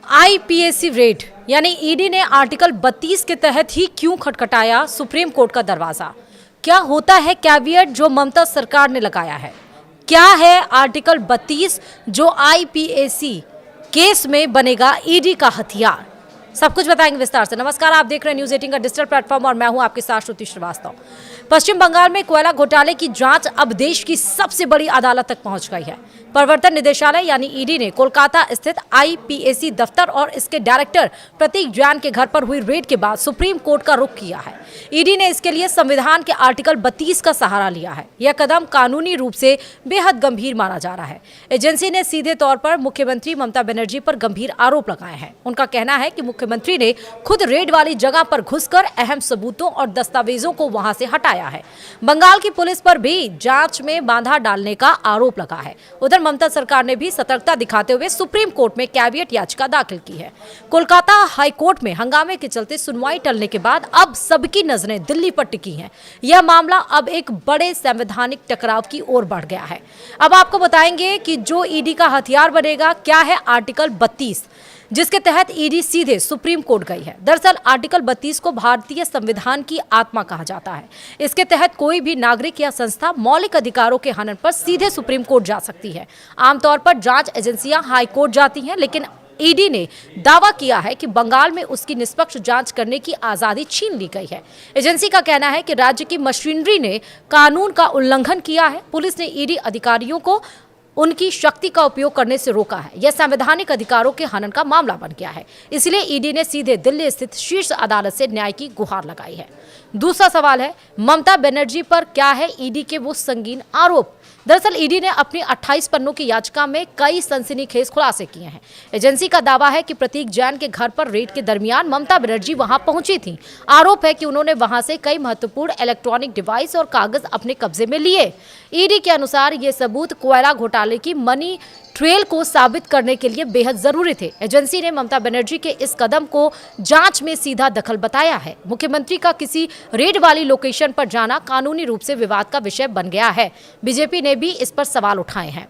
IPAC red यानी ED ने article 32 के तहत ही क्यों खटखटाया सुप्रीम कोर्ट का दरवाजा। क्या होता है कैविएट जो ममता सरकार ने लगाया है? क्या है आर्टिकल 32 जो आईपीएसी केस में बनेगा ईडी का हथियार? सब कुछ बताएंगे विस्तार से। नमस्कार, आप देख रहे हैं न्यूज 18 का डिजिटल प्लेटफॉर्म और मैं हूं आपके साथ श्रुति श्रीवास्तव। पश्चिम बंगाल में कोयला घोटाले की जांच अब देश की सबसे बड़ी अदालत तक पहुंच गई है। प्रवर्तन निदेशालय यानी ईडी ने कोलकाता स्थित आईपीएसी दफ्तर और इसके डायरेक्टर प्रतीक जैन के घर पर हुई रेड के बाद सुप्रीम कोर्ट का रुख किया है। ईडी ने इसके लिए संविधान के आर्टिकल 32 का सहारा लिया है। यह कदम कानूनी रूप से बेहद गंभीर माना जा रहा है। एजेंसी ने सीधे तौर पर मुख्यमंत्री ममता बनर्जी पर गंभीर आरोप लगाए हैं। उनका कहना है कि मुख्यमंत्री ने खुद रेड वाली जगह पर घुसकर अहम सबूतों और दस्तावेजों को वहां से हटाया है। बंगाल की पुलिस पर भी जांच में बाधा डालने का आरोप लगा है। उधर ममता सरकार ने भी सतर्कता दिखाते हुए सुप्रीम कोर्ट में कैविएट याचिका दाखिल की है। कोलकाता हाई कोर्ट में हंगामे के चलते सुनवाई टलने के बाद अब सबकी नजरें दिल्ली पर टिकी हैं। यह मामला अब एक बड़े संवैधानिक टकराव की ओर बढ़ गया है। अब आपको बताएंगे कि जो ईडी का हथियार बनेगा क्या है आर्टिकल 32, जिसके तहत ईडी सीधे सुप्रीम कोर्ट गई है। दरअसल आर्टिकल 32 को भारतीय संविधान की आत्मा कहा जाता है। इसके तहत कोई भी नागरिक या संस्था मौलिक अधिकारों के हनन पर सीधे सुप्रीम कोर्ट जा सकती है। आमतौर पर जांच एजेंसियां हाई कोर्ट जाती हैं, लेकिन ईडी ने दावा किया है कि बंगाल में उसकी निष्पक्ष जांच करने की आजादी छीन ली गई है। एजेंसी का कहना है कि राज्य की मशीनरी ने कानून का उल्लंघन किया है। पुलिस ने ईडी अधिकारियों को उनकी शक्ति का उपयोग करने से रोका है। यह संवैधानिक अधिकारों के हनन का मामला बन गया है। इसलिए ईडी ने सीधे दिल्ली स्थित शीर्ष अदालत से न्याय की गुहार लगाई है। दूसरा सवाल है, ममता बनर्जी पर क्या है ईडी के वो संगीन आरोप? दरअसल ईडी ने अपनी 28 पन्नों की याचिका में कई सनसनीखेज खुलासे किए हैं। एजेंसी का दावा है कि प्रतीक जैन के घर पर रेड के दरमियान ममता बनर्जी वहां पहुंची थी। आरोप है कि उन्होंने वहां से कई महत्वपूर्ण इलेक्ट्रॉनिक डिवाइस और कागज अपने कब्जे में लिए। ईडी के अनुसार ये सबूत कोयला घोटाले की मनी ट्रेल को साबित करने के लिए बेहद जरूरी थे। एजेंसी ने ममता बनर्जी के इस कदम को जांच में सीधा दखल बताया है। मुख्यमंत्री का किसी रेड वाली लोकेशन पर जाना कानूनी रूप से विवाद का विषय बन गया है। बीजेपी ने भी इस पर सवाल उठाए हैं।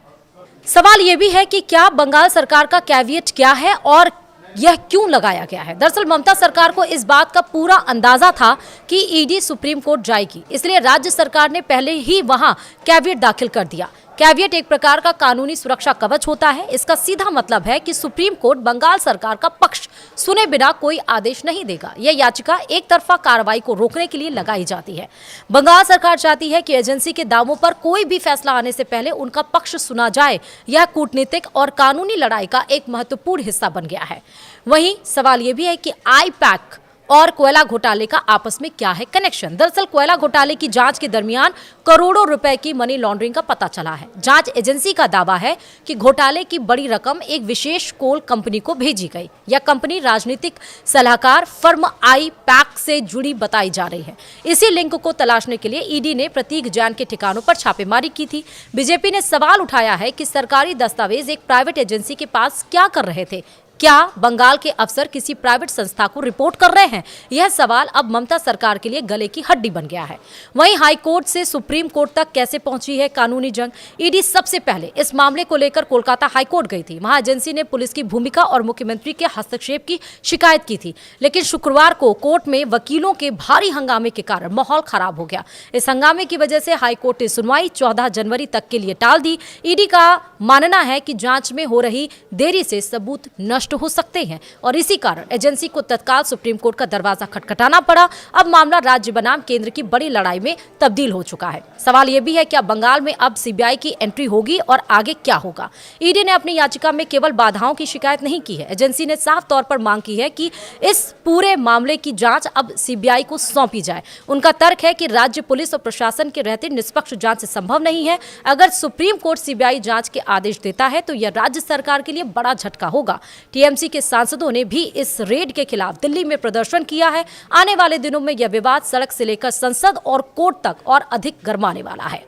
सवाल यह भी है कि क्या बंगाल सरकार का कैविएट क्या है और यह क्यों लगाया गया है? दरअसल ममता सरकार को इस बात का पूरा अंदाजा था कि ईडी सुप्रीम कोर्ट जाएगी, इसलिए राज्य सरकार ने पहले ही वहां कैविएट दाखिल कर दिया। कैविएट एक प्रकार का कानूनी सुरक्षा कवच होता है। इसका सीधा मतलब है कि सुप्रीम कोर्ट बंगाल सरकार का पक्ष सुने बिना कोई आदेश नहीं देगा। यह याचिका एक तरफा कार्रवाई को रोकने के लिए लगाई जाती है। बंगाल सरकार चाहती है कि एजेंसी के दावों पर कोई भी फैसला आने से पहले उनका पक्ष सुना जाए। यह कूटनीतिक और कानूनी लड़ाई का एक महत्वपूर्ण हिस्सा बन गया है। वहीं सवाल यह भी है कि आईपैक और कोयला घोटाले का आपस में क्या है कनेक्शन? दरअसल कोयला घोटाले की जांच के दरमियान करोड़ों रुपए की मनी लॉन्ड्रिंग का पता चला है। जांच एजेंसी का दावा है कि घोटाले की बड़ी रकम एक विशेष कोल कंपनी को भेजी गई। यह कंपनी राजनीतिक सलाहकार फर्म आईपैक से जुड़ी बताई जा रही है। इसी लिंक को तलाशने के लिए ईडी ने प्रतीक जैन के ठिकानों पर छापेमारी की थी। बीजेपी ने सवाल उठाया है कि सरकारी दस्तावेज एक प्राइवेट एजेंसी के पास क्या कर रहे थे? क्या बंगाल के अफसर किसी प्राइवेट संस्था को रिपोर्ट कर रहे हैं? यह सवाल अब ममता सरकार के लिए गले की हड्डी बन गया है। वहीं हाई कोर्ट से सुप्रीम कोर्ट तक कैसे पहुंची है कानूनी जंग? ईडी सबसे पहले इस मामले को लेकर कोलकाता हाई कोर्ट गई थी। वहां एजेंसी ने पुलिस की भूमिका और मुख्यमंत्री के हस्तक्षेप की शिकायत की थी, लेकिन शुक्रवार को कोर्ट में वकीलों के भारी हंगामे के कारण माहौल खराब हो गया। इस हंगामे की वजह से हाई कोर्ट ने सुनवाई 14 जनवरी तक के लिए टाल दी। ईडी का मानना है कि जांच में हो रही देरी से सबूत नष्ट हो सकते हैं और इसी कारण एजेंसी को तत्काल सुप्रीम कोर्ट का दरवाजा खटखटाना पड़ा। अब मामला राज्य बनाम केंद्र की बड़ी लड़ाई में तब्दील हो चुका है। सवाल यह भी है क्या बंगाल में अब सीबीआई की एंट्री होगी और आगे क्या होगा? ईडी ने अपनी याचिका में केवल बाधाओं की शिकायत नहीं की है। एजेंसी ने साफ तौर पर मांग की है कि इस पूरे मामले की जांच अब सीबीआई को सौंपी जाए। उनका तर्क है कि राज्य पुलिस और प्रशासन के रहते निष्पक्ष जांच से संभव नहीं है। अगर सुप्रीम कोर्ट सीबीआई जांच के आदेश देता है तो यह राज्य सरकार के लिए बड़ा झटका होगा। टीएमसी के सांसदों ने भी इस रेड के खिलाफ दिल्ली में प्रदर्शन किया है। आने वाले दिनों में यह विवाद सड़क से लेकर संसद और कोर्ट तक और अधिक गरमाने वाला है।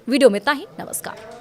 वीडियो में इतना ही। नमस्कार।